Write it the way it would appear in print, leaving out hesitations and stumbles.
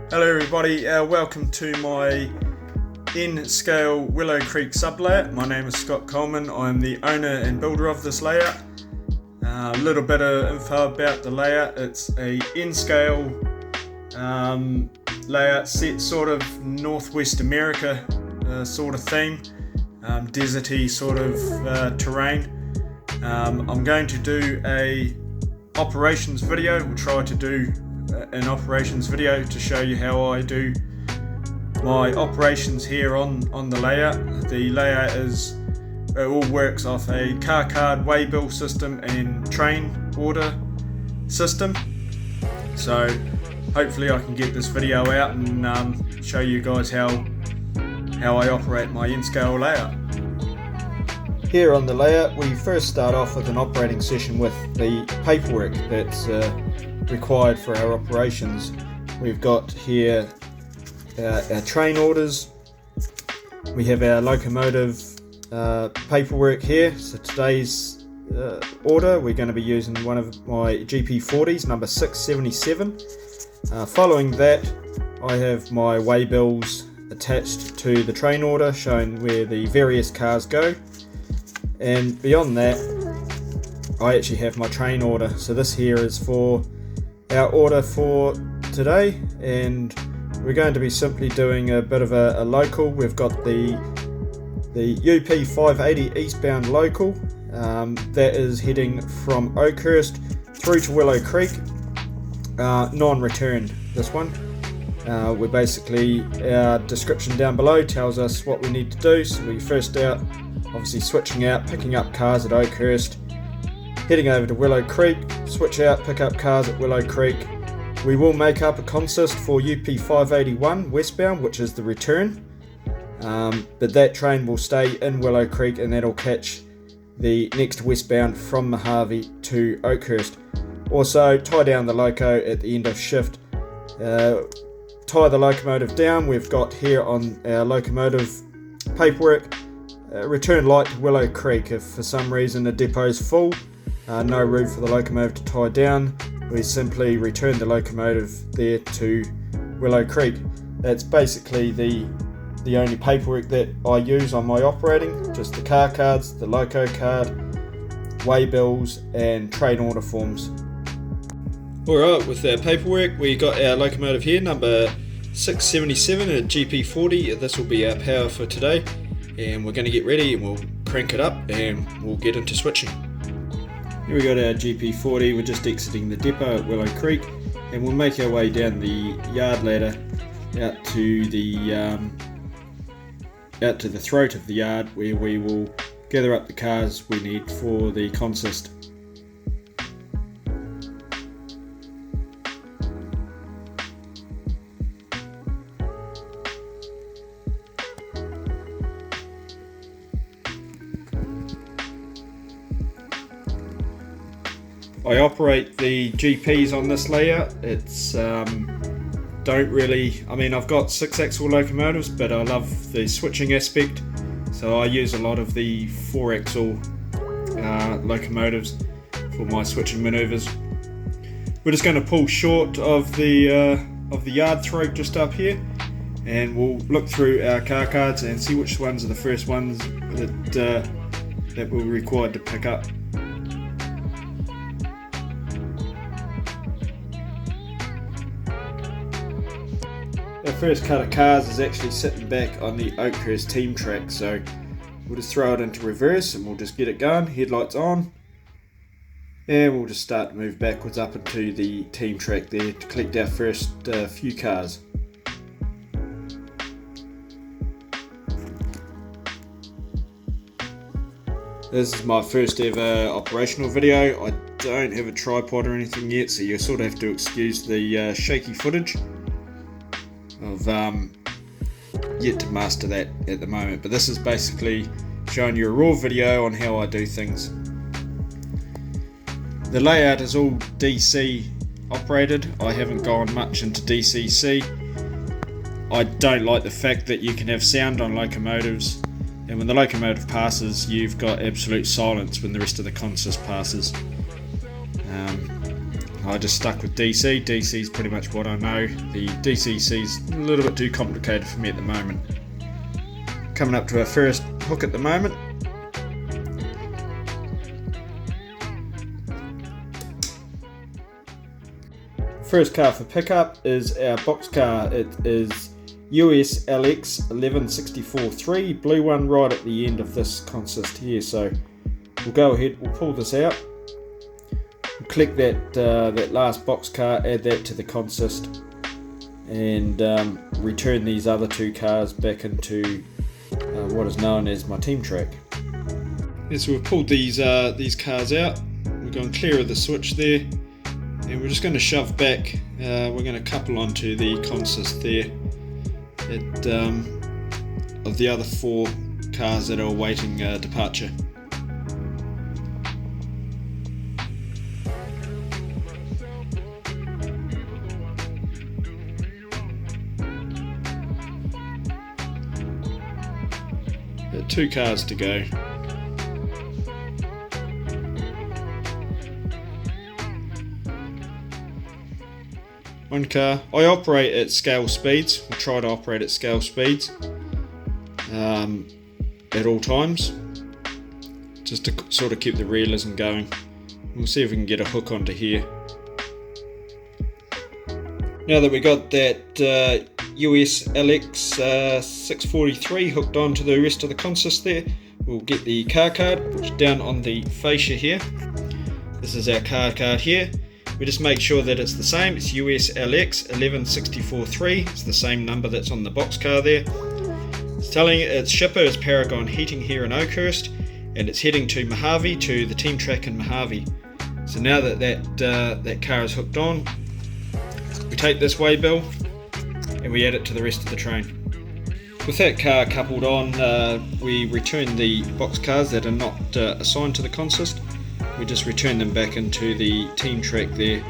Hello everybody, welcome to my in-scale Willow Creek sublayout. My name is Scott Coleman. I'm the owner and builder of this layout. A little bit of info about the layout. It's a in-scale layout set sort of Northwest America sort of theme, deserty sort of terrain. I'm going to do a operations video. We'll try to do an operations video to show you how I do my operations here on the layout. The layout it all works off a car card waybill system and train order system. So hopefully I can get this video out and show you guys how I operate my in-scale layout. Here on the layout we first start off with an operating session with the paperwork that's required for our operations. We've got here our train orders. We have our locomotive paperwork here. So today's order we're going to be using one of my GP40s, number 677. Following that I have my waybills attached to the train order showing where the various cars go, and beyond that I actually have my train order. So this here is for our order for today, and we're going to be simply doing a bit of a local. We've got the UP 580 eastbound local that is heading from Oakhurst through to Willow Creek, non-returned this one. We're basically, our description down below tells us what we need to do. So we first out obviously switching out, picking up cars at Oakhurst, heading over to Willow Creek, switch out, pick up cars at Willow Creek. We will make up a consist for UP 581 westbound, which is the return, but that train will stay in Willow Creek and that'll catch the next westbound from Mojave to Oakhurst. Also tie down the loco at the end of shift, tie the locomotive down. We've got here on our locomotive paperwork, return light to Willow Creek. If for some reason the depot's full, no room for the locomotive to tie down, we simply return the locomotive there to Willow Creek. That's basically the only paperwork that I use on my operating, just the car cards, the loco card, waybills and train order forms. Alright, with our paperwork we got our locomotive here, number 677 at GP40. This will be our power for today, and we're going to get ready and we'll crank it up and we'll get into switching. Here we got our GP40, we're just exiting the depot at Willow Creek, and we'll make our way down the yard ladder out to the throat of the yard, where we will gather up the cars we need for the consist. I operate the GPs on this layout. It's I've got 6-axle locomotives, but I love the switching aspect, so I use a lot of the 4-axle locomotives for my switching maneuvers. We're just going to pull short of the yard throat just up here, and we'll look through our car cards and see which ones are the first ones that we're required to pick up. Our first cut of cars is actually sitting back on the Oakhurst team track, so we'll just throw it into reverse and we'll just get it going, headlights on, and we'll just start to move backwards up into the team track there to collect our first few cars. This is my first ever operational video. I don't have a tripod or anything yet, so you sort of have to excuse the shaky footage. I've yet to master that at the moment, but this is basically showing you a raw video on how I do things. The layout is all DC operated. I haven't gone much into DCC. I don't like the fact that you can have sound on locomotives, and when the locomotive passes you've got absolute silence when the rest of the consist passes. I just stuck with DC. DC is pretty much what I know. The DCC is a little bit too complicated for me at the moment. Coming up to our first hook at the moment. First car for pickup is our box car. It is US LX 1164-3, blue one right at the end of this consist here. So we'll go ahead, we'll pull this out, we'll click that last box car, add that to the consist, and return these other two cars back into what is known as my team track. Yeah, so we've pulled these cars out. We're going clear of the switch there, and we're just going to shove back. We're going to couple onto the consist there of the other 4 cars that are awaiting departure. There are 2 cars to go. One car. I operate at scale speeds. I try to operate at scale speeds at all times, just to sort of keep the realism going. We'll see if we can get a hook onto here. Now that we got that US LX 643 hooked onto the rest of the consist there, we'll get the car card down on the fascia here. This is our car card here. We just make sure that it's the same. It's US LX 1164-3. It's the same number that's on the box car there. It's telling its shipper is Paragon Heating here in Oakhurst, and it's heading to Mojave, to the team track in Mojave. So now that that car is hooked on, we take this waybill and we add it to the rest of the train. With that car coupled on, we return the box cars that are not assigned to the consist. We just return them back into the team track there